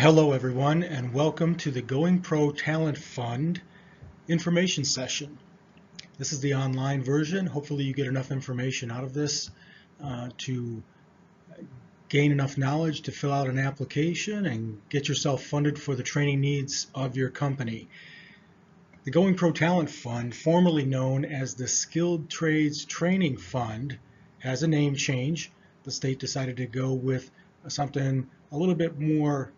Hello everyone, and welcome to the Going Pro Talent Fund information session. This is the online version. Hopefully you get enough information out of this to gain enough knowledge to fill out an application and get yourself funded for the training needs of your company. The Going Pro Talent Fund, formerly known as the Skilled Trades Training Fund, has a name change. The state decided to go with something a little bit more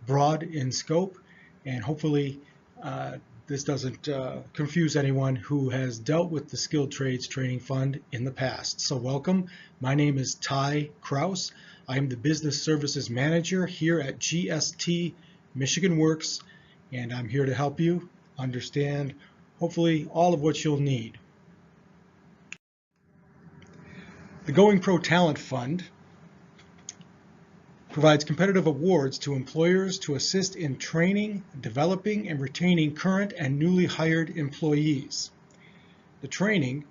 broad in scope, and hopefully this doesn't confuse anyone who has dealt with the Skilled Trades Training Fund in the past. So welcome. My name is Krauss. I am the Business Services Manager here at GST Michigan Works, and I'm here to help you understand hopefully all of what you'll need. The Going Pro Talent Fund provides competitive awards to employers to assist in training, developing, and retaining current and newly hired employees. The training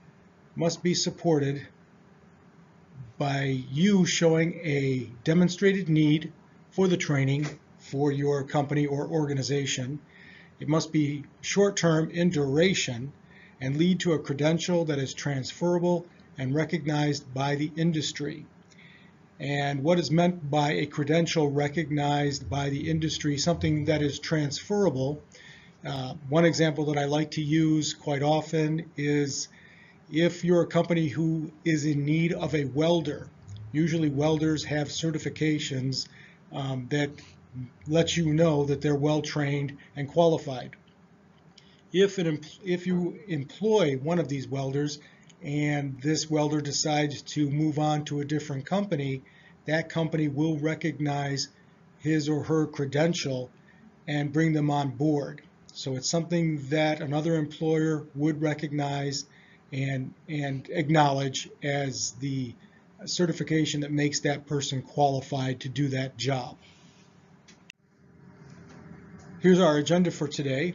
must be supported by you showing a demonstrated need for the training for your company or organization. It must be short-term in duration and lead to a credential that is transferable and recognized by the industry. And what is meant by a credential recognized by the industry, something that is transferable? One example that I like to use quite often is if you're a company who is in need of a welder. Usually welders have certifications that let you know that they're well trained and qualified. If you employ one of these welders and this welder decides to move on to a different company, that company will recognize his or her credential and bring them on board. So it's something that another employer would recognize and acknowledge as the certification that makes that person qualified to do that job. Here's our agenda for today.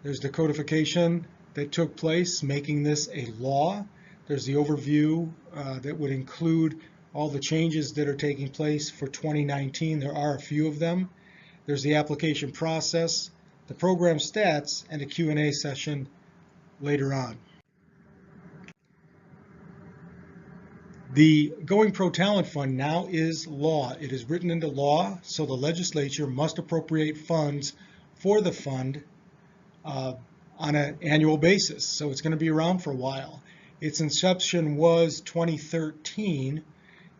There's the codification that took place, making this a law. There's the overview that would include all the changes that are taking place for 2019. There are a few of them. There's the application process, the program stats, and a Q&A session later on. The Going Pro Talent Fund now is law. It is written into law, so the legislature must appropriate funds for the fund on an annual basis, so it's going to be around for a while. Its inception was 2013,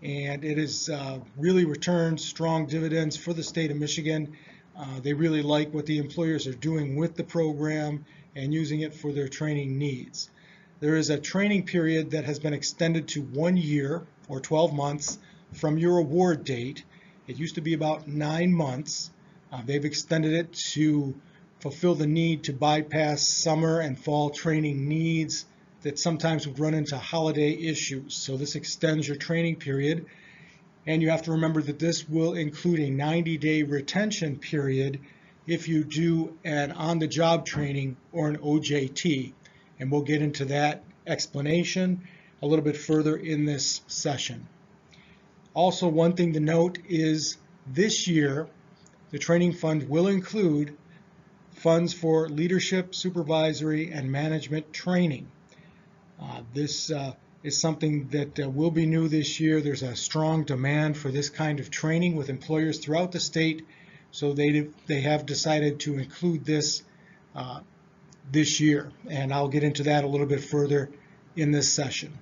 and it has really returned strong dividends for the state of Michigan. They really like what the employers are doing with the program and using it for their training needs. There is a training period that has been extended to 1 year or 12 months from your award date. It used to be about 9 months. They've extended it to fulfill the need to bypass summer and fall training needs that sometimes would run into holiday issues. So this extends your training period, and you have to remember that this will include a 90-day retention period if you do an on-the-job training or an OJT, and we'll get into that explanation a little bit further in this session. Also, one thing to note is this year the training fund will include funds for leadership, supervisory, and management training. This is something that will be new this year. There's a strong demand for this kind of training with employers throughout the state, so they have decided to include this this year, and I'll get into that a little bit further in this session.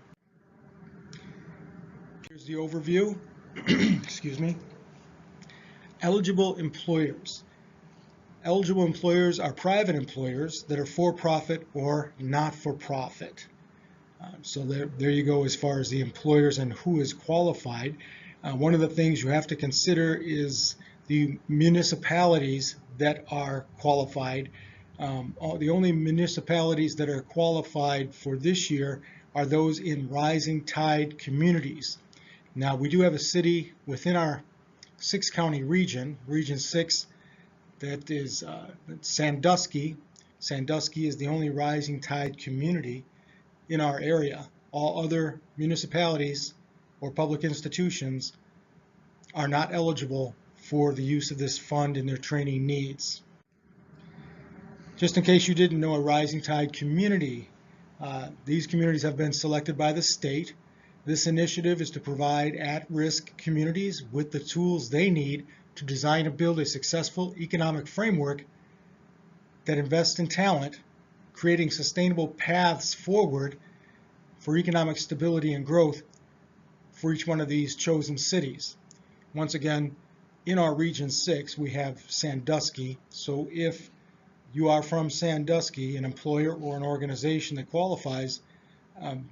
Here's the overview. Excuse me. Eligible employers. Eligible employers are private employers that are for-profit or not-for-profit. So there you go as far as the employers and who is qualified. One of the things you have to consider is the municipalities that are qualified. The only municipalities that are qualified for this year are those in rising tide communities. Now, we do have a city within our 6-county region, Region 6, that is Sandusky. Sandusky is the only rising tide community in our area. All other municipalities or public institutions are not eligible for the use of this fund in their training needs. Just in case you didn't know, a Rising Tide community, these communities have been selected by the state. This initiative is to provide at-risk communities with the tools they need to design and build a successful economic framework that invests in talent, creating sustainable paths forward for economic stability and growth for each one of these chosen cities. Once again, in our Region 6, we have Sandusky, so if you are from Sandusky, an employer or an organization that qualifies,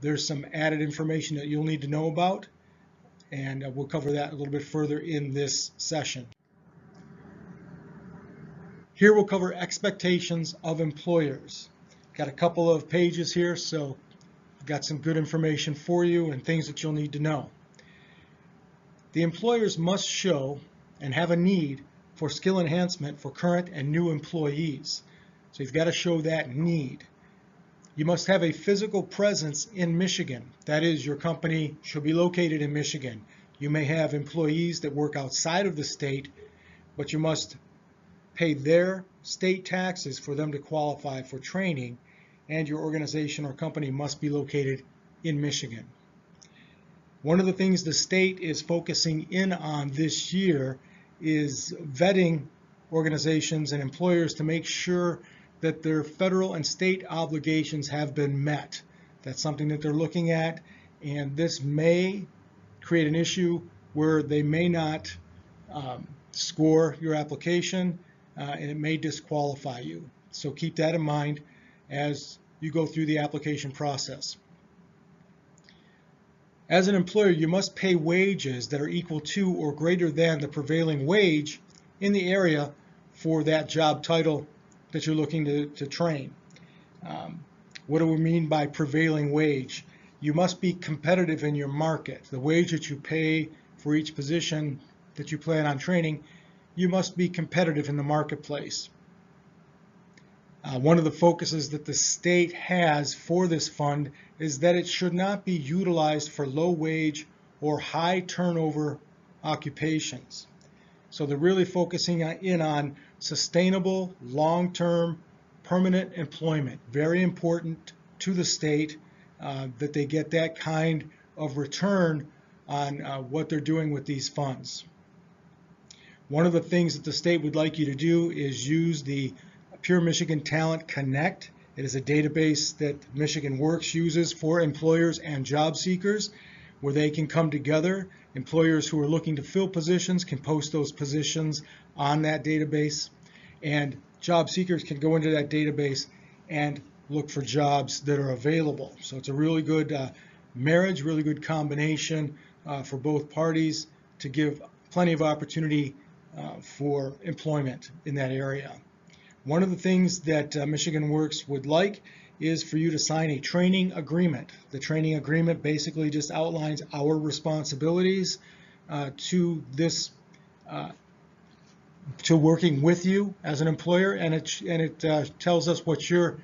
there's some added information that you'll need to know about, and we'll cover that a little bit further in this session. Here we'll cover expectations of employers. Got a couple of pages here, so I've got some good information for you and things that you'll need to know. The employers must show and have a need for skill enhancement for current and new employees. So you've got to show that need. You must have a physical presence in Michigan. That is, your company should be located in Michigan. You may have employees that work outside of the state, but you must pay their state taxes for them to qualify for training, and your organization or company must be located in Michigan. One of the things the state is focusing in on this year is vetting organizations and employers to make sure that their federal and state obligations have been met. That's something that they're looking at, and this may create an issue where they may not score your application, and it may disqualify you. So keep that in mind as you go through the application process. As an employer, you must pay wages that are equal to or greater than the prevailing wage in the area for that job title that you're looking to train. What do we mean by prevailing wage? You must be competitive in your market. The wage that you pay for each position that you plan on training, you must be competitive in the marketplace. One of the focuses that the state has for this fund is that it should not be utilized for low wage or high turnover occupations. So they're really focusing in on sustainable, long-term, permanent employment. Very important to the state that they get that kind of return on what they're doing with these funds. One of the things that the state would like you to do is use the Pure Michigan Talent Connect. It is a database that Michigan Works uses for employers and job seekers, where they can come together. Employers who are looking to fill positions can post those positions on that database, and job seekers can go into that database and look for jobs that are available. So it's a really good marriage, really good combination for both parties to give plenty of opportunity for employment in that area. One of the things that Michigan Works would like is for you to sign a training agreement. The training agreement basically just outlines our responsibilities to this, to working with you as an employer, and it tells us what your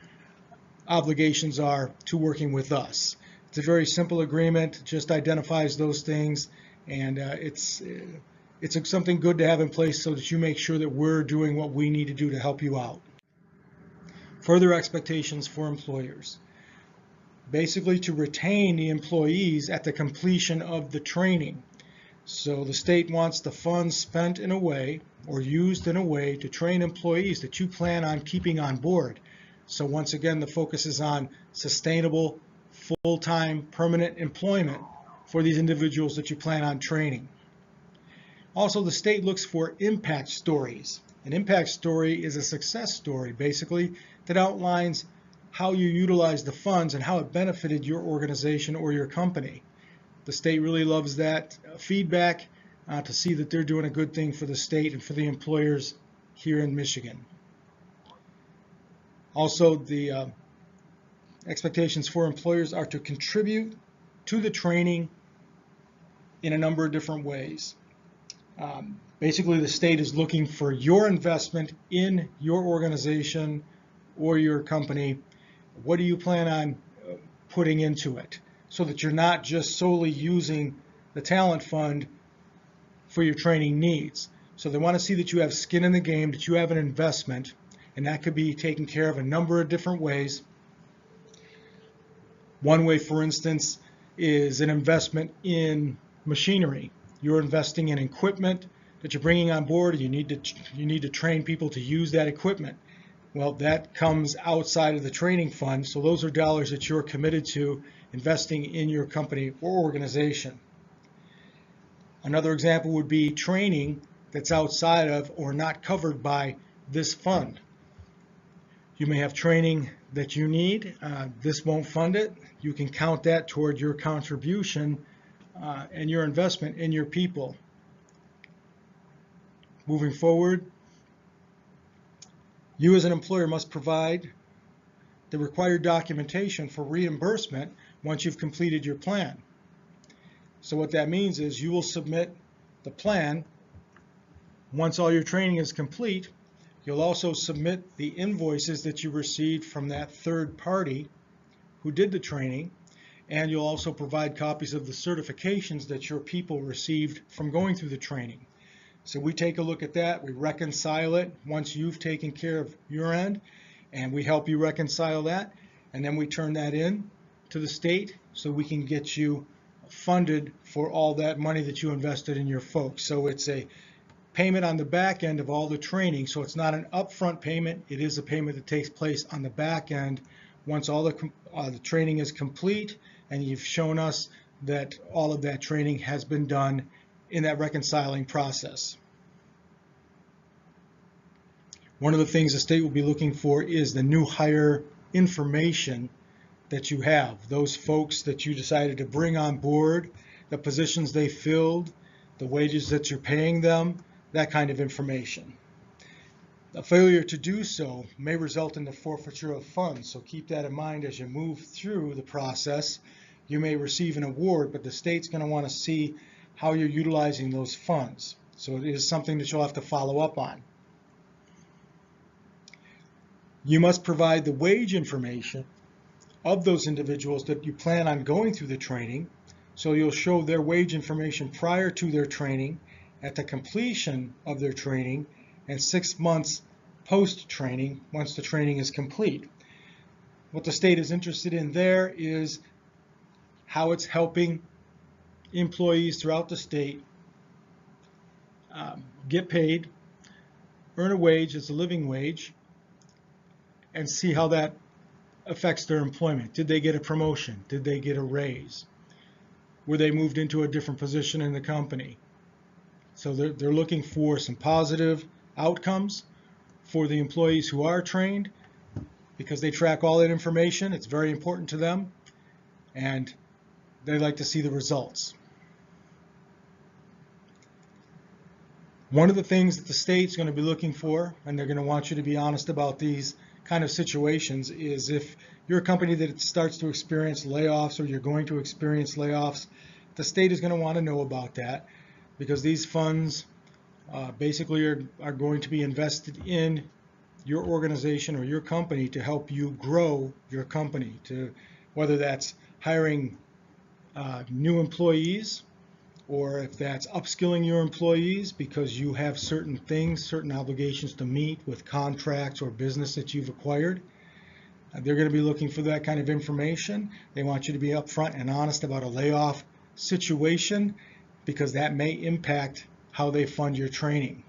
obligations are to working with us. It's a very simple agreement, just identifies those things, and it's something good to have in place so that you make sure that we're doing what we need to do to help you out. Further expectations for employers. Basically to retain the employees at the completion of the training. So the state wants the funds spent in a way or used in a way to train employees that you plan on keeping on board. So once again, the focus is on sustainable, full-time, permanent employment for these individuals that you plan on training. Also, the state looks for impact stories. An impact story is a success story, basically, that outlines how you utilize the funds and how it benefited your organization or your company. The state really loves that feedback to see that they're doing a good thing for the state and for the employers here in Michigan. Also, the expectations for employers are to contribute to the training in a number of different ways. Basically, the state is looking for your investment in your organization or your company. What do you plan on putting into it so that you're not just solely using the talent fund for your training needs, So they want to see that you have skin in the game, that you have an investment, and that could be taken care of a number of different ways. One way, for instance, is an investment in machinery. You're investing in equipment that you're bringing on board. You need to train people to use that equipment. Well, that comes outside of the training fund, so those are dollars that you're committed to investing in your company or organization. Another example would be training that's outside of or not covered by this fund. You may have training that you need. This won't fund it. You can count that toward your contribution and your investment in your people. Moving forward, you as an employer must provide the required documentation for reimbursement once you've completed your plan. So what that means is you will submit the plan once all your training is complete. You'll also submit the invoices that you received from that third party who did the training, and you'll also provide copies of the certifications that your people received from going through the training. So we take a look at that, we reconcile it once you've taken care of your end, and we help you reconcile that, and then we turn that in to the state so we can get you funded for all that money that you invested in your folks. So it's a payment on the back end of all the training, so it's not an upfront payment, it is a payment that takes place on the back end once all the training is complete and you've shown us that all of that training has been done in that reconciling process. One of the things the state will be looking for is the new hire information that you have, those folks that you decided to bring on board, the positions they filled, the wages that you're paying them, that kind of information. A failure to do so may result in the forfeiture of funds, so keep that in mind as you move through the process. You may receive an award, but the state's going to want to see how you're utilizing those funds. So it is something that you'll have to follow up on. You must provide the wage information of those individuals that you plan on going through the training. So you'll show their wage information prior to their training, at the completion of their training, and 6 months post-training once the training is complete. What the state is interested in there is how it's helping employees throughout the state get paid, earn a wage as a living wage, and see how that affects their employment. Did they get a promotion? Did they get a raise? Were they moved into a different position in the company? So they're looking for some positive outcomes for the employees who are trained, because they track all that information. It's very important to them, and they like to see the results. One of the things that the state's going to be looking for, and they're going to want you to be honest about these kind of situations, is if you're a company that starts to experience layoffs, or you're going to experience layoffs, the state is going to want to know about that, because these funds basically are going to be invested in your organization or your company to help you grow your company, to whether that's hiring new employees, or if that's upskilling your employees because you have certain things, certain obligations to meet with contracts or business that you've acquired. They're going to be looking for that kind of information. They want you to be upfront and honest about a layoff situation, because that may impact how they fund your training.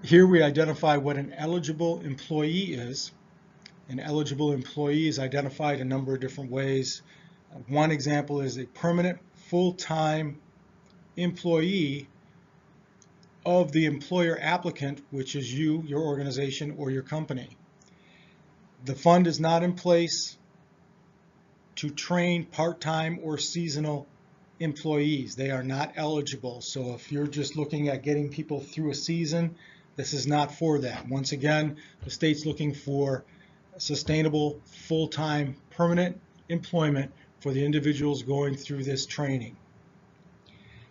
Here we identify what an eligible employee is. An eligible employee is identified a number of different ways. One example is a permanent full-time employee of the employer applicant, which is you, your organization, or your company. The fund is not in place to train part-time or seasonal employees. They are not eligible. So if you're just looking at getting people through a season, this is not for that. Once again, the state's looking for sustainable, full-time, permanent employment for the individuals going through this training.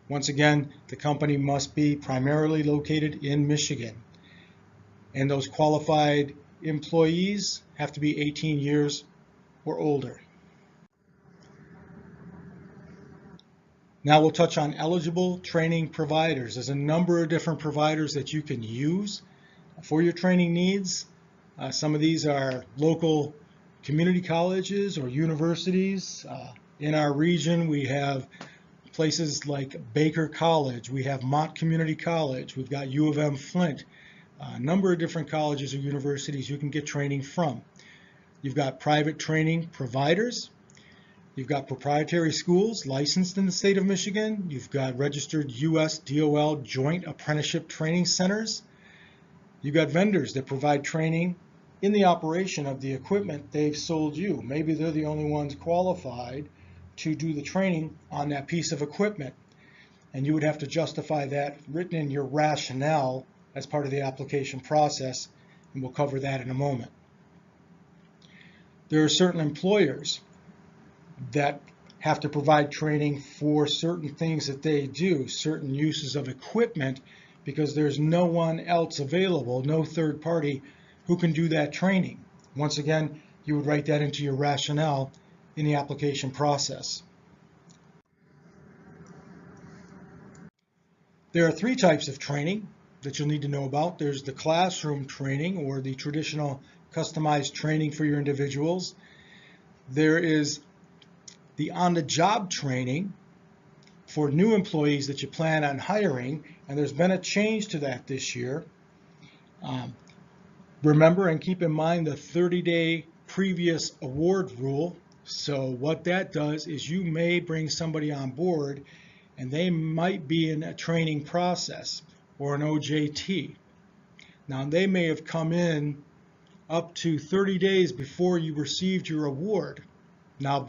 Once again, the company must be primarily located in Michigan, and those qualified employees have to be 18 years or older. Now we'll touch on eligible training providers. There's a number of different providers that you can use for your training needs. Some of these are local community colleges or universities. In our region, we have places like Baker College, we have Mott Community College, we've got U of M Flint, a number of different colleges or universities you can get training from. You've got private training providers. You've got proprietary schools licensed in the state of Michigan. You've got registered U.S. DOL joint apprenticeship training centers. You've got vendors that provide training in the operation of the equipment they've sold you. Maybe they're the only ones qualified to do the training on that piece of equipment. And you would have to justify that written in your rationale as part of the application process, and we'll cover that in a moment. There are certain employers that have to provide training for certain things that they do, certain uses of equipment, because there's no one else available, no third party who can do that training. Once again, you would write that into your rationale in the application process. There are three types of training that you'll need to know about. There's the classroom training, or the traditional customized training for your individuals. There is the on-the-job training for new employees that you plan on hiring, and there's been a change to that this year. Remember and keep in mind the 30-day previous award rule. So what that does is you may bring somebody on board and they might be in a training process or an OJT. Now they may have come in up to 30 days before you received your award. Now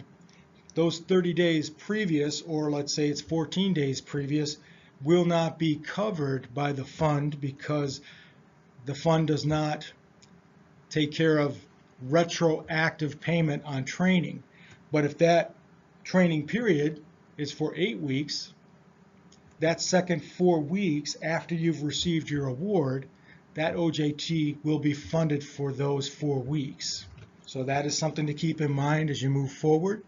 those 30 days previous, or let's say it's 14 days previous, will not be covered by the fund because the fund does not take care of retroactive payment on training. But if that training period is for 8 weeks, that second 4 weeks after you've received your award, that OJT will be funded for those 4 weeks. So that is something to keep in mind as you move forward.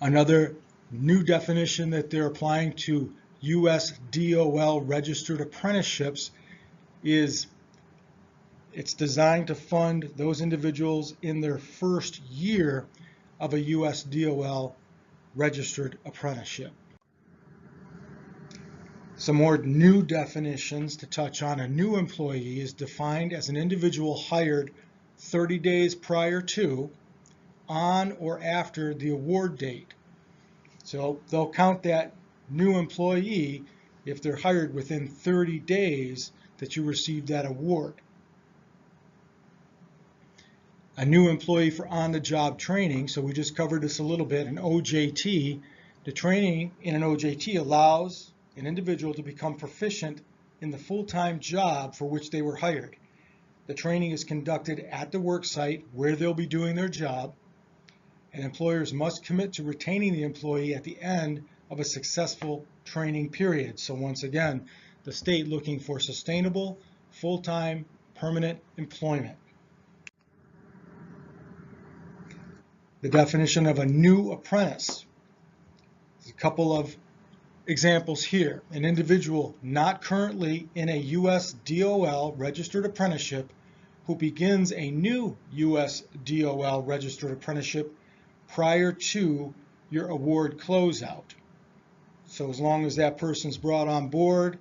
Another new definition that they're applying to U.S. DOL registered apprenticeships is it's designed to fund those individuals in their first year of a U.S. DOL registered apprenticeship. Some more new definitions to touch on. A new employee is defined as an individual hired 30 days prior to, on or after the award date. So they'll count that new employee if they're hired within 30 days that you received that award. A new employee for on-the-job training, so we just covered this a little bit, an OJT. The training in an OJT allows an individual to become proficient in the full-time job for which they were hired. The training is conducted at the work site where they'll be doing their job, and employers must commit to retaining the employee at the end of a successful training period. So once again, the state looking for sustainable, full-time, permanent employment. The definition of a new apprentice. There's a couple of examples here. An individual not currently in a U.S. DOL registered apprenticeship who begins a new U.S. DOL registered apprenticeship prior to your award closeout. So as long as that person's brought on board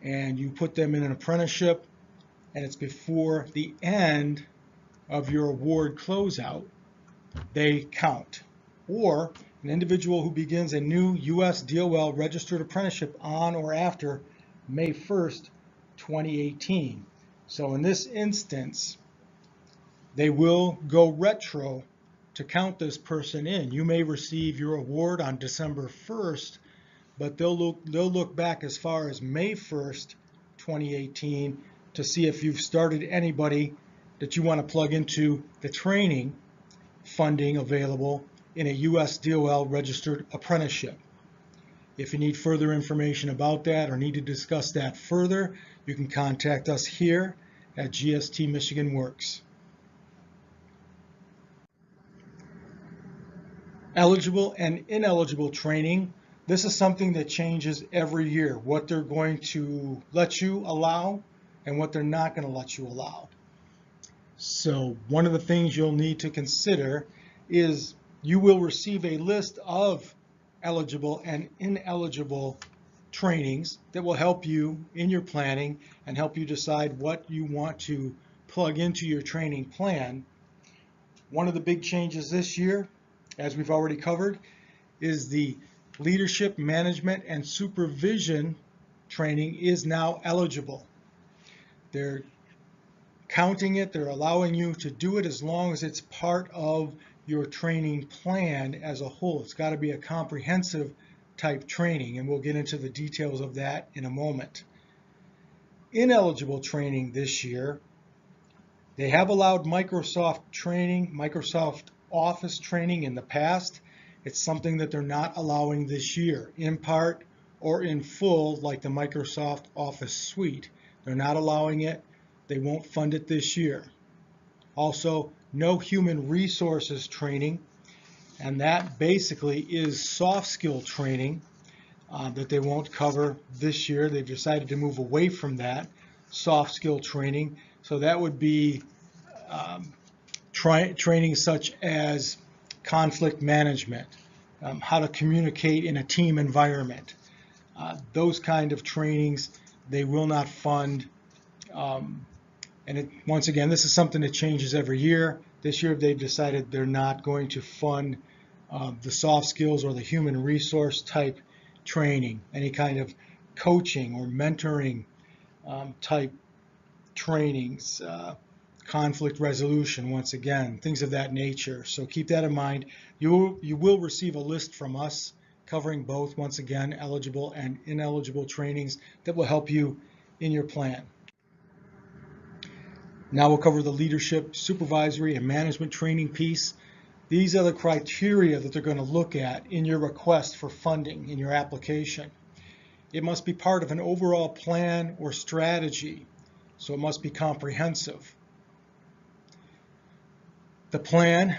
and you put them in an apprenticeship and it's before the end of your award closeout, they count. Or an individual who begins a new U.S. DOL registered apprenticeship on or after May 1st, 2018. So in this instance, they will go retro to count this person in. You may receive your award on December 1st, but they'll look back as far as May 1st, 2018 to see if you've started anybody that you want to plug into the training funding available in a U.S. DOL registered apprenticeship. If you need further information about that or need to discuss that further, you can contact us here at GST Michigan Works. Eligible and ineligible training. This is something that changes every year, what they're going to let you allow and what they're not going to let you allow. So one of the things you'll need to consider is you will receive a list of eligible and ineligible trainings that will help you in your planning and help you decide what you want to plug into your training plan. One of the big changes this year, as we've already covered, is the leadership, management, and supervision training is now eligible. They're counting it, they're allowing you to do it as long as it's part of your training plan as a whole. It's got to be a comprehensive type training, and we'll get into the details of that in a moment. Ineligible training this year, they have allowed Microsoft training, Microsoft Office training in the past. It's something that they're not allowing this year, in part or in full, like the Microsoft Office suite. They're not allowing it. They won't fund it this year. Also, no human resources training, and that basically is soft skill training that they won't cover this year. They've decided to move away from that soft skill training. So that would be training such as conflict management, how to communicate in a team environment. Those kind of trainings they will not fund. Once again, this is something that changes every year. This year they've decided they're not going to fund the soft skills or the human resource type training, any kind of coaching or mentoring type trainings, conflict resolution, once again, things of that nature. So keep that in mind. You will receive a list from us covering both, once again, eligible and ineligible trainings that will help you in your plan. Now we'll cover the leadership, supervisory, and management training piece. These are the criteria that they're going to look at in your request for funding in your application. It must be part of an overall plan or strategy, so it must be comprehensive. The plan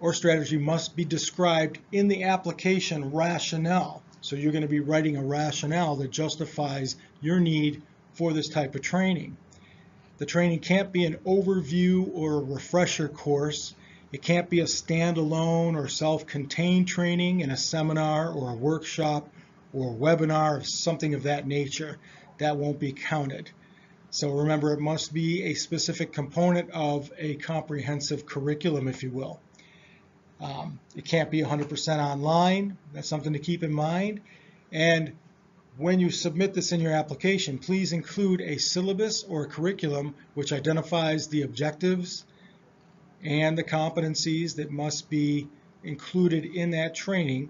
or strategy must be described in the application rationale. So you're going to be writing a rationale that justifies your need for this type of training. The training can't be an overview or a refresher course. It can't be a standalone or self-contained training in a seminar or a workshop or a webinar or something of that nature. That won't be counted. So remember, it must be a specific component of a comprehensive curriculum, if you will. It can't be 100% online. That's something to keep in mind. And when you submit this in your application, please include a syllabus or a curriculum which identifies the objectives and the competencies that must be included in that training.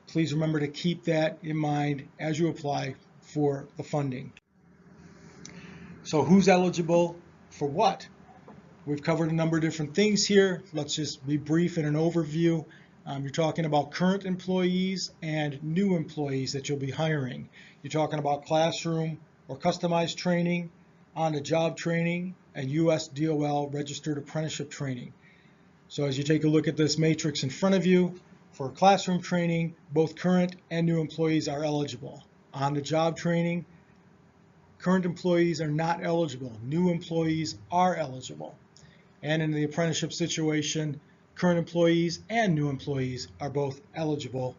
Please remember to keep that in mind as you apply for the funding. So who's eligible for what? We've covered a number of different things here. Let's just be brief in an overview. You're talking about current employees and new employees that you'll be hiring. You're talking about classroom or customized training, on-the-job training, and US DOL registered apprenticeship training. So as you take a look at this matrix in front of you, for classroom training, both current and new employees are eligible. On-the-job training, current employees are not eligible. New employees are eligible. And in the apprenticeship situation, current employees and new employees are both eligible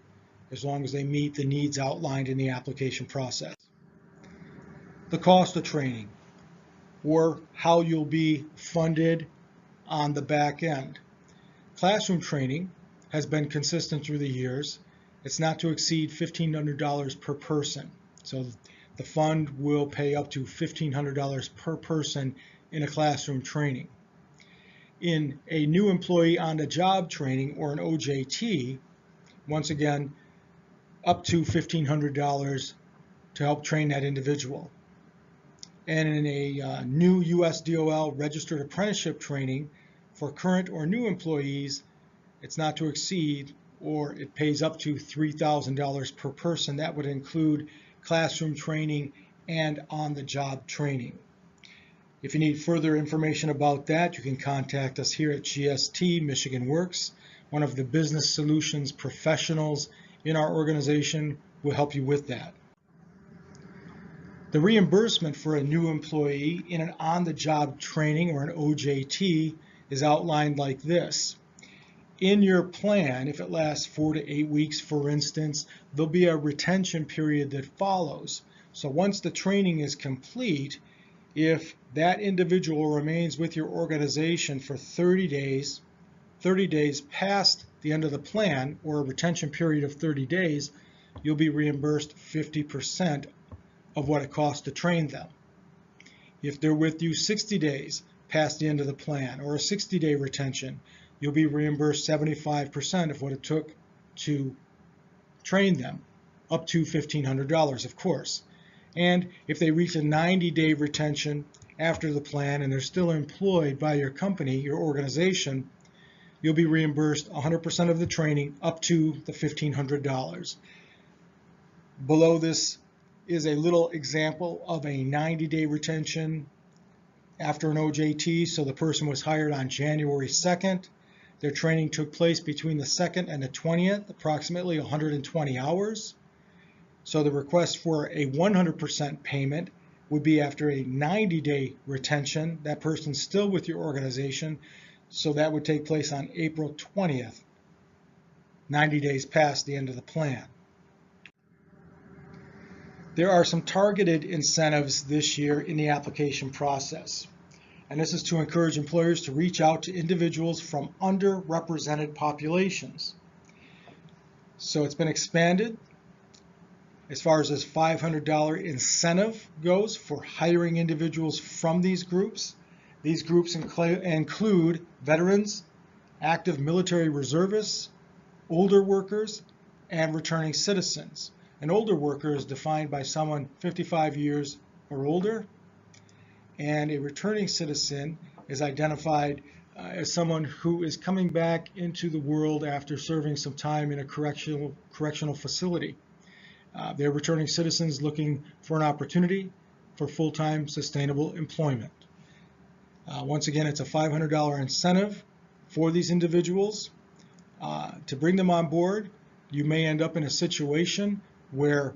as long as they meet the needs outlined in the application process. The cost of training, or how you'll be funded on the back end. Classroom training has been consistent through the years. It's not to exceed $1,500 per person. So the fund will pay up to $1,500 per person in a classroom training. In a new employee on the job training, or an OJT, once again, up to $1,500 to help train that individual. And in a new US DOL registered apprenticeship training for current or new employees, it's not to exceed, or it pays up to $3,000 per person. That would include classroom training and on-the-job training. If you need further information about that, you can contact us here at GST Michigan Works. one of the business solutions professionals in our organization will help you with that. The reimbursement for a new employee in an on-the-job training or an OJT is outlined like this. In your plan, if it lasts 4 to 8 weeks, for instance, there'll be a retention period that follows. So once the training is complete, if that individual remains with your organization for 30 days past the end of the plan, or a retention period of 30 days, you'll be reimbursed 50% of what it costs to train them. If they're with you 60 days past the end of the plan, or a 60-day retention, you'll be reimbursed 75% of what it took to train them, up to $1,500, of course. And if they reach a 90-day retention after the plan and they're still employed by your company, your organization, you'll be reimbursed 100% of the training up to the $1,500. Below this is a little example of a 90-day retention after an OJT. So the person was hired on January 2nd. Their training took place between the 2nd and the 20th, approximately 120 hours. So the request for a 100% payment would be after a 90-day retention. That person's still with your organization, so that would take place on April 20th, 90 days past the end of the plan. There are some targeted incentives this year in the application process, and this is to encourage employers to reach out to individuals from underrepresented populations. So it's been expanded as far as this $500 incentive goes for hiring individuals from these groups. These groups include veterans, active military reservists, older workers, and returning citizens. An older worker is defined by someone 55 years or older, and a returning citizen is identified as someone who is coming back into the world after serving some time in a correctional facility. They're returning citizens looking for an opportunity for full-time sustainable employment. Once again, it's a $500 incentive for these individuals. To bring them on board, you may end up in a situation where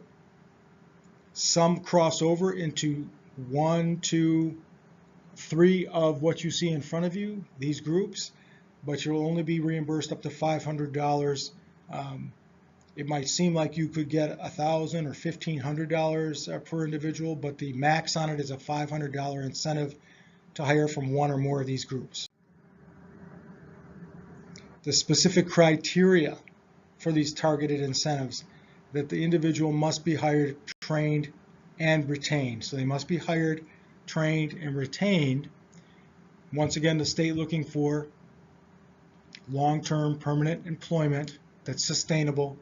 some cross over into 1, 2, 3 of what you see in front of you, these groups, but you'll only be reimbursed up to $500. It might seem like you could get $1,000 or $1,500 per individual, but the max on it is a $500 incentive to hire from one or more of these groups. The specific criteria for these targeted incentives: that the individual must be hired, trained, and retained. So they must be hired, trained, and retained. Once again, the state looking for long-term permanent employment that's sustainable.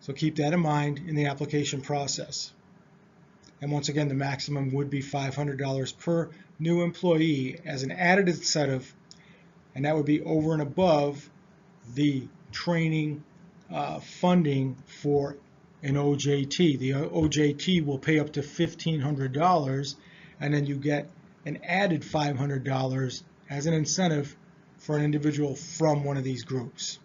So keep that in mind in the application process. And once again, the maximum would be $500 per new employee as an added incentive, and that would be over and above the training funding for an OJT. The OJT will pay up to $1,500, and then you get an added $500 as an incentive for an individual from one of these groups.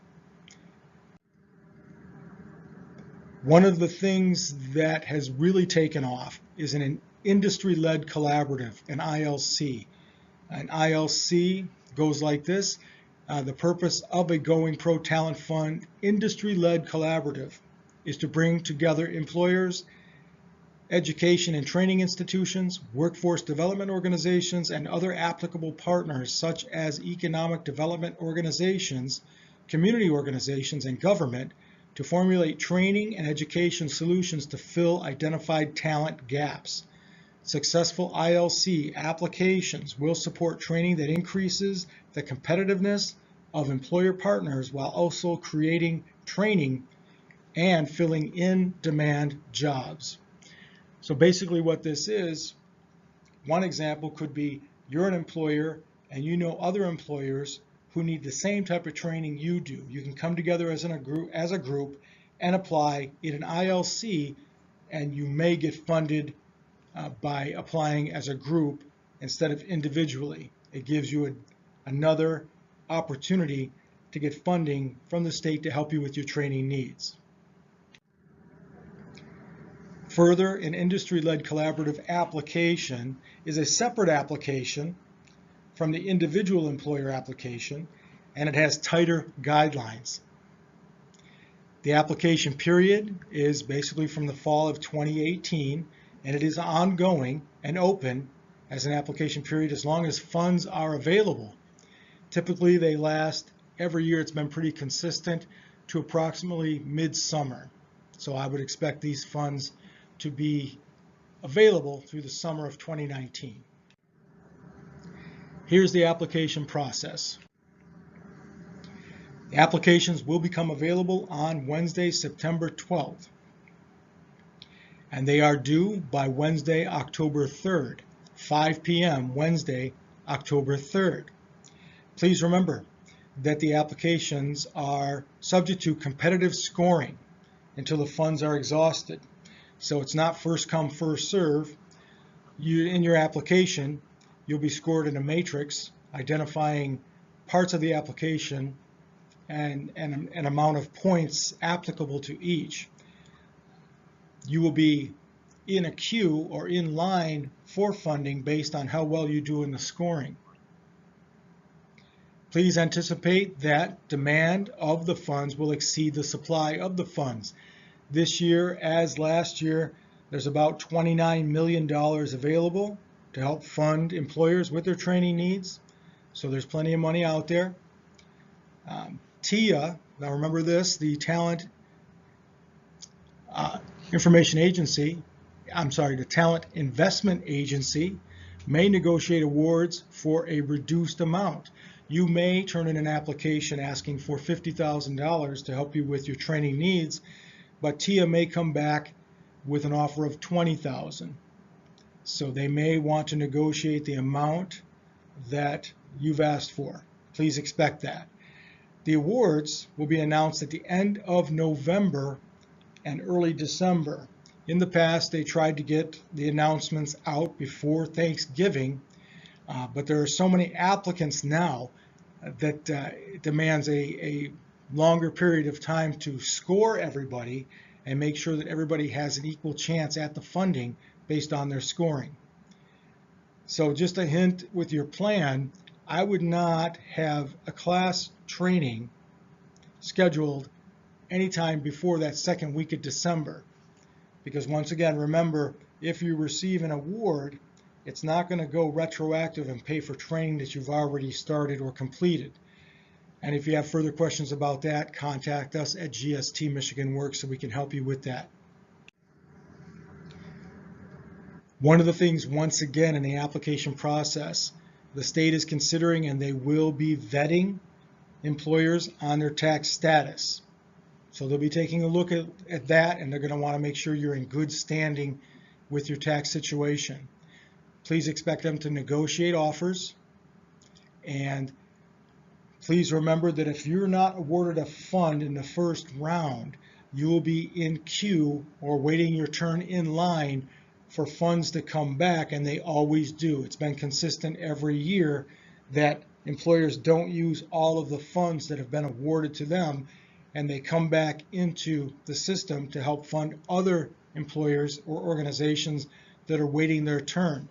One of the things that has really taken off is an industry-led collaborative, an ILC. An ILC goes like this. The purpose of a Going Pro Talent Fund industry-led collaborative is to bring together employers, education and training institutions, workforce development organizations, and other applicable partners such as economic development organizations, community organizations, and government to formulate training and education solutions to fill identified talent gaps. Successful ILC applications will support training that increases the competitiveness of employer partners while also creating training and filling in-demand jobs. So basically what this is, one example could be you're an employer and you know other employers who need the same type of training you do. You can come together as a group and apply in an ILC, and you may get funded by applying as a group instead of individually. It gives you another opportunity to get funding from the state to help you with your training needs. Further, an industry-led collaborative application is a separate application from the individual employer application, and it has tighter guidelines. The application period is basically from the fall of 2018, and it is ongoing and open as an application period as long as funds are available. Typically, they last every year. It's been pretty consistent to approximately midsummer. So I would expect these funds to be available through the summer of 2019. Here's the application process. The applications will become available on Wednesday, September 12th. And they are due by Wednesday, October 3rd, 5 p.m. Wednesday, October 3rd. Please remember that the applications are subject to competitive scoring until the funds are exhausted. So it's not first come, first serve. In your application, you'll be scored in a matrix identifying parts of the application and an amount of points applicable to each. You will be in a queue or in line for funding based on how well you do in the scoring. Please anticipate that demand of the funds will exceed the supply of the funds. This year, as last year, there's about $29 million available to help fund employers with their training needs. So there's plenty of money out there. TIA, now remember this, the Talent Information Agency, the Talent Investment Agency may negotiate awards for a reduced amount. You may turn in an application asking for $50,000 to help you with your training needs, but TIA may come back with an offer of $20,000. So they may want to negotiate the amount that you've asked for. Please expect that. The awards will be announced at the end of November and early December. In the past, they tried to get the announcements out before Thanksgiving, but there are so many applicants now that it demands a longer period of time to score everybody and make sure that everybody has an equal chance at the funding based on their scoring. So just a hint with your plan, I would not have a class training scheduled anytime before that second week of December. Because once again, remember, if you receive an award, it's not going to go retroactive and pay for training that you've already started or completed. And if you have further questions about that, contact us at GST Michigan Works so we can help you with that. One of the things, once again, in the application process, the state is considering and they will be vetting employers on their tax status. So they'll be taking a look at that, and they're going to want to make sure you're in good standing with your tax situation. Please expect them to negotiate offers, and please remember that if you're not awarded a fund in the first round, you will be in queue or waiting your turn in line for funds to come back, and they always do. It's been consistent every year that employers don't use all of the funds that have been awarded to them, and they come back into the system to help fund other employers or organizations that are waiting their turn.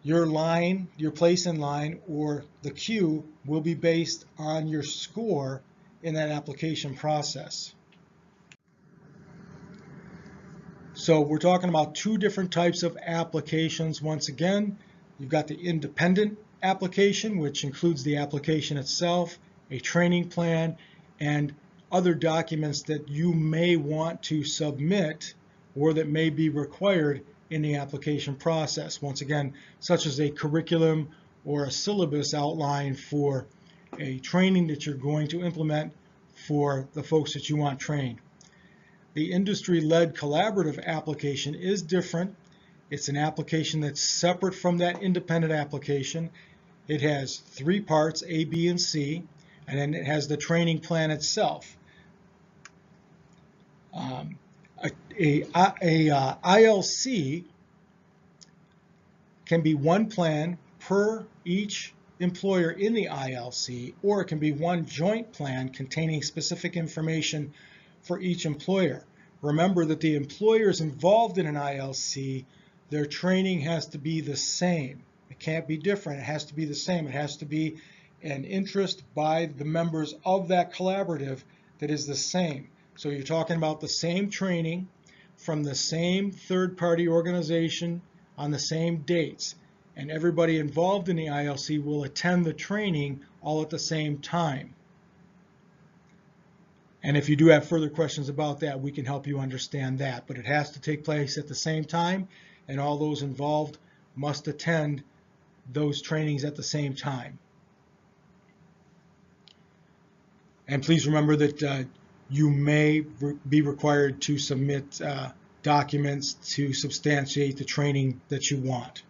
Your line, your place in line, or the queue will be based on your score in that application process. So we're talking about two different types of applications. Once again, you've got the independent application, which includes the application itself, a training plan, and other documents that you may want to submit or that may be required in the application process. Once again, such as a curriculum or a syllabus outline for a training that you're going to implement for the folks that you want trained. The industry-led collaborative application is different. It's an application that's separate from that independent application. It has three parts, A, B, and C, and then it has the training plan itself. ILC can be one plan per each employer in the ILC, or it can be one joint plan containing specific information for each employer. Remember that the employers involved in an ILC, their training has to be the same. It can't be different. It has to be the same. It has to be an interest by the members of that collaborative that is the same. So you're talking about the same training from the same third-party organization on the same dates. And everybody involved in the ILC will attend the training all at the same time. And if you do have further questions about that, we can help you understand that. But it has to take place at the same time, and all those involved must attend those trainings at the same time. And please remember that you may be required to submit documents to substantiate the training that you want.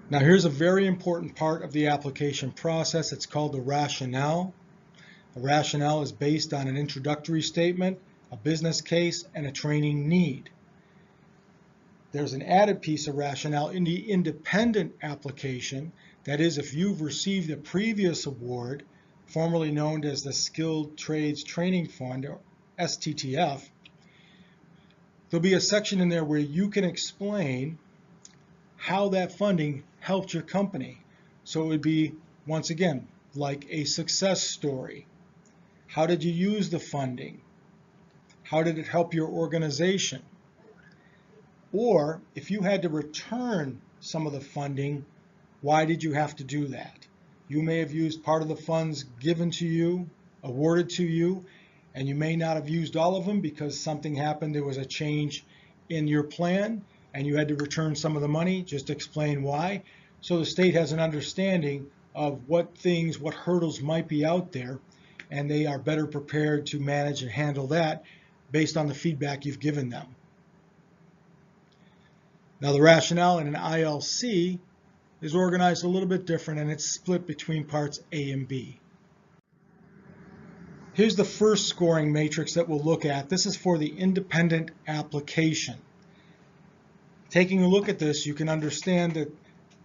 Now here's a very important part of the application process. It's called the rationale. The rationale is based on an introductory statement, a business case, and a training need. There's an added piece of rationale in the independent application. That is, if you've received a previous award, formerly known as the Skilled Trades Training Fund, or STTF, there'll be a section in there where you can explain how that funding helped your company. So it would be, once again, like a success story. How did you use the funding? How did it help your organization? Or if you had to return some of the funding, why did you have to do that? You may have used part of the funds given to you, awarded to you, and you may not have used all of them because something happened, there was a change in your plan, and you had to return some of the money. Just explain why. So the state has an understanding of what hurdles might be out there, and they are better prepared to manage and handle that based on the feedback you've given them. Now the rationale in an ILC is organized a little bit different, and it's split between parts A and B. Here's the first scoring matrix that we'll look at. This is for the independent application. Taking a look at this, you can understand that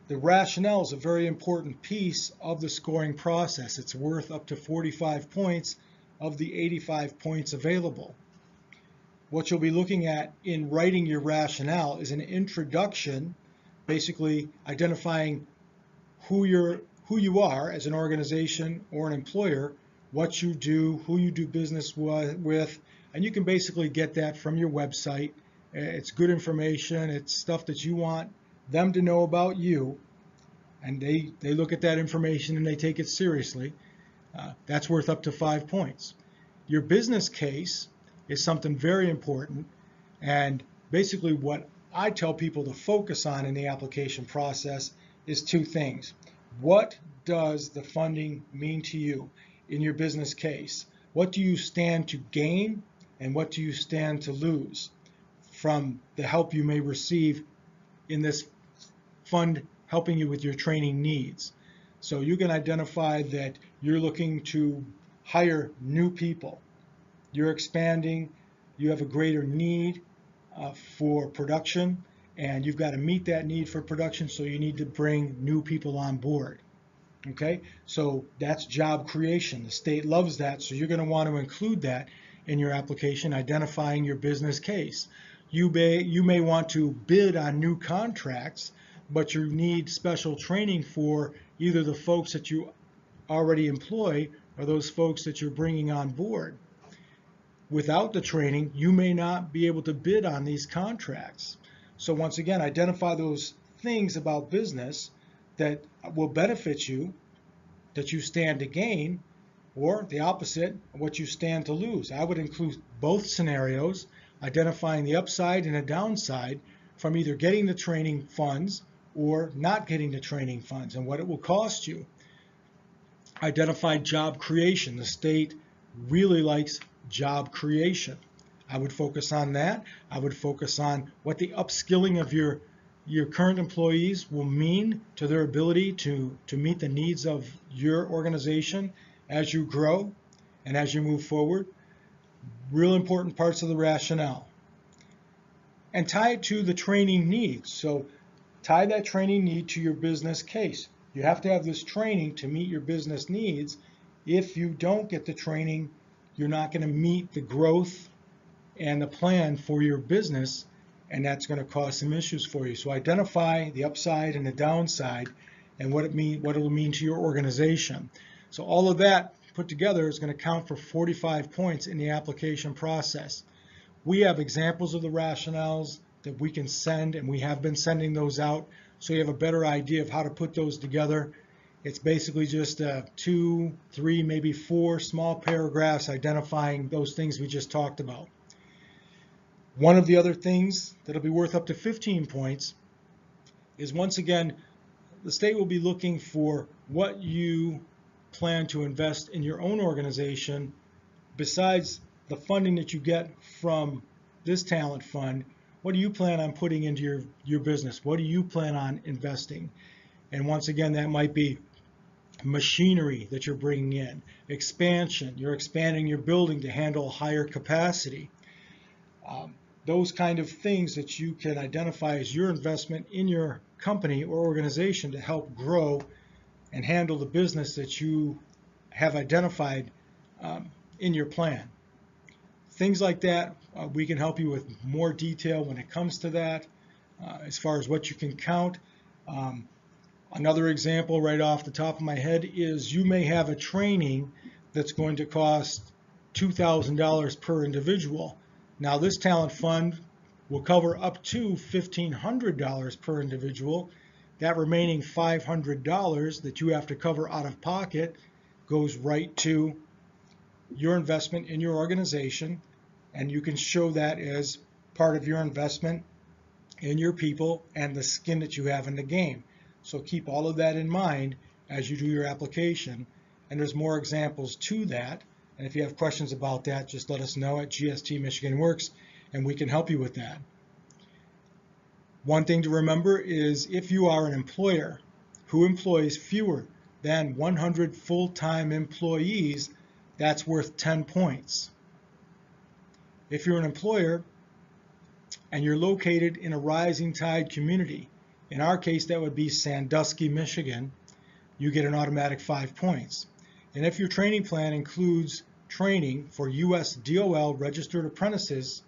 the rationale is a very important piece of the scoring process. It's worth up to 45 points of the 85 points available. What you'll be looking at in writing your rationale is an introduction, basically identifying who you are as an organization or an employer, what you do, who you do business with, and you can basically get that from your website. It's good information. It's stuff that you want them to know about you, and they look at that information and they take it seriously. That's worth up to 5 points. Your business case is something very important, and basically what I tell people to focus on in the application process is two things. What does the funding mean to you in your business case? What do you stand to gain, and what do you stand to lose from the help you may receive in this fund helping you with your training needs? So you can identify that you're looking to hire new people. You're expanding, you have a greater need for production, and you've got to meet that need for production, so you need to bring new people on board. Okay, so that's job creation. The state loves that, so you're going to want to include that in your application, identifying your business case. You may want to bid on new contracts, but you need special training for either the folks that you already employ or those folks that you're bringing on board. Without the training, you may not be able to bid on these contracts. So once again, identify those things about business that will benefit you, that you stand to gain, or the opposite, what you stand to lose. I would include both scenarios, identifying the upside and the downside from either getting the training funds or not getting the training funds and what it will cost you. Identify job creation. The state really likes job creation. I would focus on that. I would focus on what the upskilling of your current employees will mean to their ability to meet the needs of your organization as you grow and as you move forward. Real important parts of the rationale. And tie it to the training needs. So tie that training need to your business case. You have to have this training to meet your business needs. If you don't get the training, you're not going to meet the growth and the plan for your business, and that's going to cause some issues for you. So identify the upside and the downside and what it'll mean to your organization. So all of that put together is going to count for 45 points in the application process. We have examples of the rationales that we can send, and we have been sending those out, so you have a better idea of how to put those together. It's basically just 2, 3, maybe 4 small paragraphs identifying those things we just talked about. One of the other things that'll be worth up to 15 points is, once again, the state will be looking for what you plan to invest in your own organization besides the funding that you get from this talent fund. What do you plan on putting into your business? What do you plan on investing? And once again, that might be machinery that you're bringing in, expansion, you're expanding your building to handle higher capacity. Those kind of things that you can identify as your investment in your company or organization to help grow and handle the business that you have identified in your plan. Things like that, we can help you with more detail when it comes to that, as far as what you can count. Another example right off the top of my head is you may have a training that's going to cost $2,000 per individual. Now this talent fund will cover up to $1,500 per individual. That remaining $500 that you have to cover out of pocket goes right to your investment in your organization, and you can show that as part of your investment in your people and the skin that you have in the game. So keep all of that in mind as you do your application, and there's more examples to that. And if you have questions about that, just let us know at GST Michigan Works, and we can help you with that. One thing to remember is, if you are an employer who employs fewer than 100 full-time employees, that's worth 10 points. If you're an employer and you're located in a rising tide community, in our case that would be Sandusky, Michigan, you get an automatic 5 points. And if your training plan includes training for US DOL registered apprentices,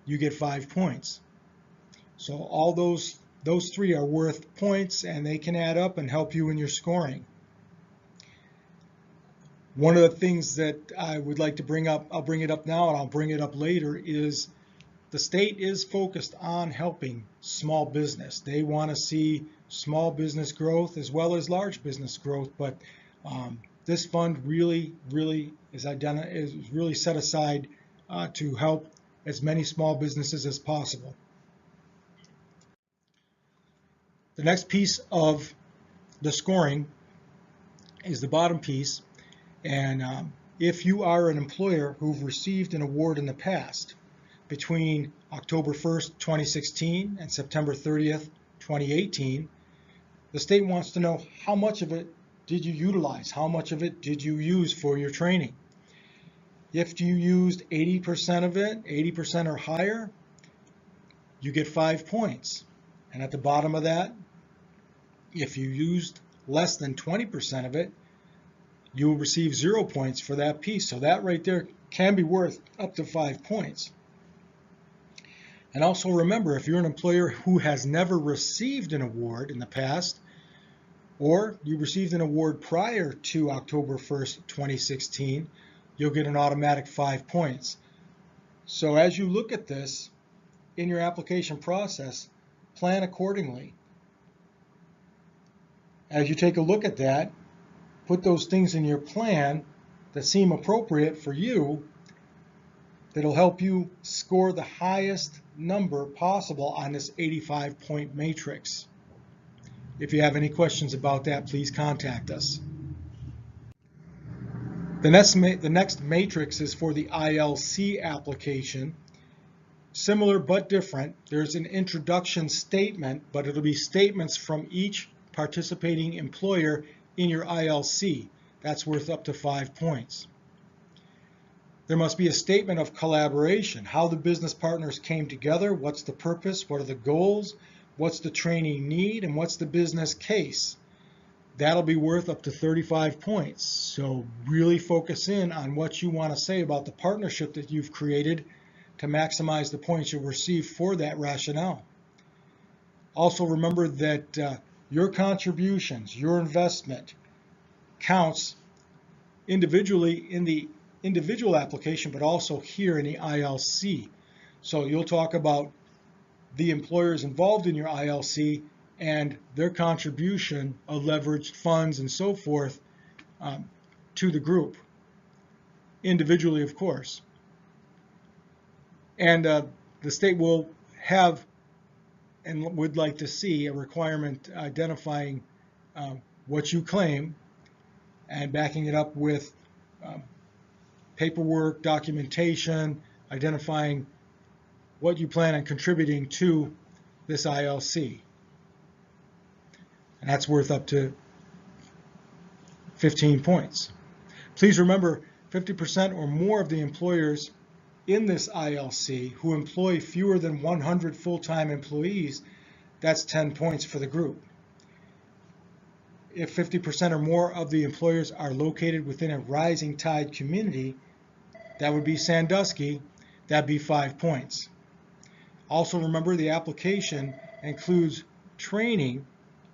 you get 5 points. So all those 3 are worth points, and they can add up and help you in your scoring. One of the things that I would like to bring up, I'll bring it up now and I'll bring it up later, is the state is focused on helping small business. They want to see small business growth as well as large business growth, but this fund really is really set aside to help as many small businesses as possible. The next piece of the scoring is the bottom piece, and if you are an employer who've received an award in the past between October 1st, 2016 and September 30th, 2018, the state wants to know how much of it did you utilize? How much of it did you use for your training? If you used 80% of it, 80% or higher, you get 5 points. And at the bottom of that, if you used less than 20% of it, you will receive 0 points for that piece. So that right there can be worth up to 5 points. And also remember, if you're an employer who has never received an award in the past, or you received an award prior to October 1st, 2016, you'll get an automatic 5 points. So as you look at this in your application process, plan accordingly. As you take a look at that, put those things in your plan that seem appropriate for you, that'll help you score the highest number possible on this 85-point matrix. If you have any questions about that, please contact us. The next matrix is for the ILC application. Similar but different. There's an introduction statement, but it'll be statements from each participating employer in your ILC. That's worth up to 5 points. There must be a statement of collaboration, how the business partners came together, what's the purpose, what are the goals, what's the training need, and what's the business case. That'll be worth up to 35 points. So really focus in on what you want to say about the partnership that you've created to maximize the points you'll receive for that rationale. Also remember that your contributions, your investment counts individually in the individual application, but also here in the ILC. So you'll talk about the employers involved in your ILC and their contribution of leveraged funds and so forth to the group, individually, of course. And the state will have and would like to see a requirement identifying what you claim and backing it up with paperwork, documentation, identifying what you plan on contributing to this ILC. And that's worth up to 15 points. Please remember, 50% or more of the employers in this ILC who employ fewer than 100 full-time employees, that's 10 points for the group. If 50% or more of the employers are located within a rising tide community, that would be Sandusky, that'd be 5 points. Also remember, the application includes training.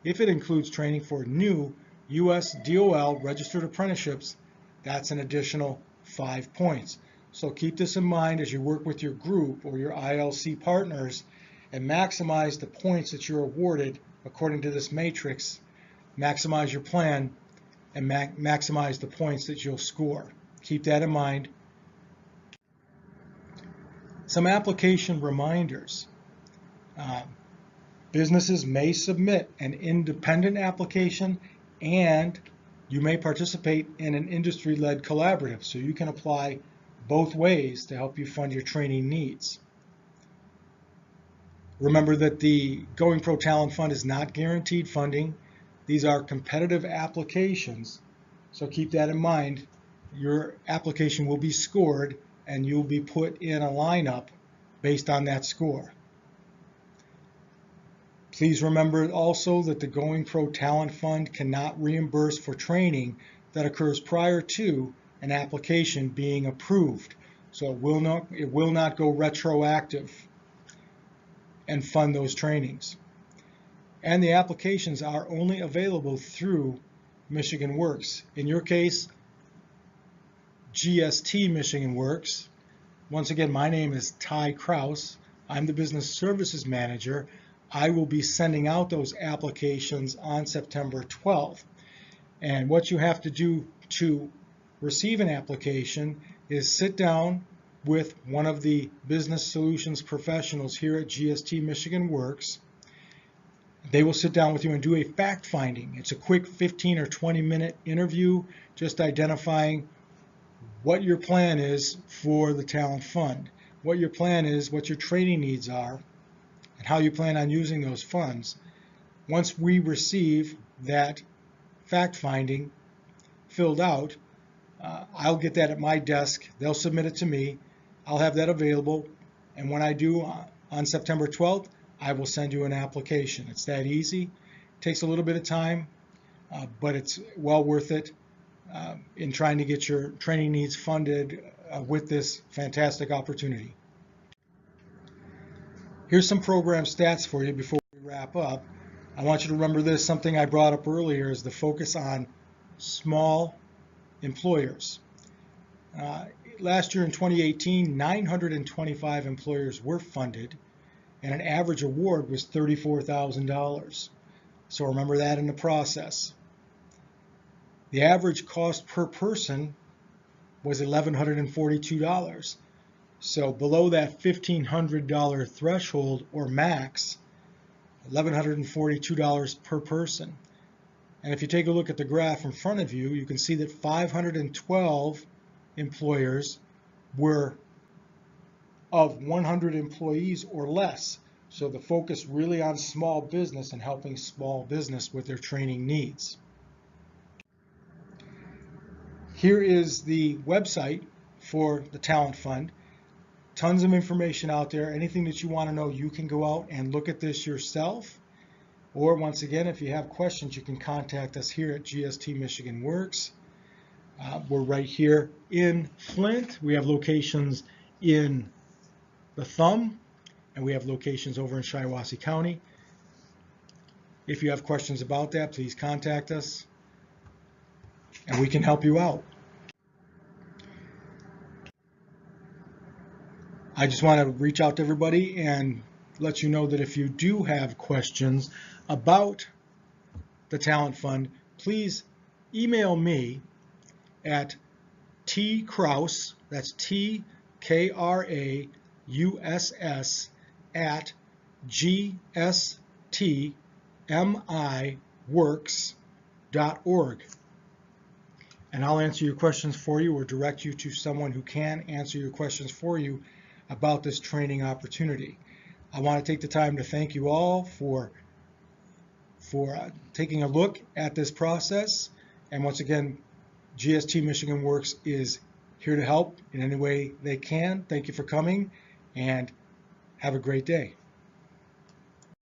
If it includes training for new U.S. DOL registered apprenticeships, that's an additional 5 points. So keep this in mind as you work with your group or your ILC partners and maximize the points that you're awarded according to this matrix. Maximize your plan and maximize the points that you'll score. Keep that in mind. Some application reminders. Businesses may submit an independent application, and you may participate in an industry-led collaborative, so you can apply both ways to help you fund your training needs. Remember that the Going Pro Talent Fund is not guaranteed funding. These are competitive applications, so keep that in mind. Your application will be scored and you'll be put in a lineup based on that score. Please remember also that the Going Pro Talent Fund cannot reimburse for training that occurs prior to an application being approved. So it will not go retroactive and fund those trainings. And the applications are only available through Michigan Works. In your case, GST Michigan Works. Once again, my name is Krauss. I'm the Business Services Manager. I will be sending out those applications on September 12th. And what you have to do to receive an application is sit down with one of the business solutions professionals here at GST Michigan Works. They will sit down with you and do a fact finding. It's a quick 15 or 20-minute interview, just identifying what your plan is for the Talent Fund, what your plan is, what your training needs are, and how you plan on using those funds. Once we receive that fact finding filled out, I'll get that at my desk. They'll submit it to me. I'll have that available. And when I do on September 12th, I will send you an application. It's that easy. It takes a little bit of time, but it's well worth it in trying to get your training needs funded with this fantastic opportunity. Here's some program stats for you before we wrap up. I want you to remember this. Something I brought up earlier is the focus on small employers. Last year in 2018, 925 employers were funded, and an average award was $34,000. So remember that in the process. The average cost per person was $1,142. So below that $1,500 threshold or max, $1,142 per person. And if you take a look at the graph in front of you, you can see that 512 employers were of 100 employees or less. So the focus really on small business and helping small business with their training needs. Here is the website for the Talent Fund. tons of information out there. Anything that you want to know, you can go out and look at this yourself. Or once again, if you have questions, you can contact us here at GST Michigan Works. We're right here in Flint. We have locations in the Thumb, and we have locations over in Shiawassee County. If you have questions about that, please contact us, and we can help you out. I just want to reach out to everybody and let you know that if you do have questions about the Talent Fund, please email me at tkrauss, that's tkrauss at gstmiworks.org. And I'll answer your questions for you or direct you to someone who can answer your questions for you about this training opportunity. I want to take the time to thank you all for taking a look at this process. And once again, GST Michigan Works is here to help in any way they can. Thank you for coming, and have a great day.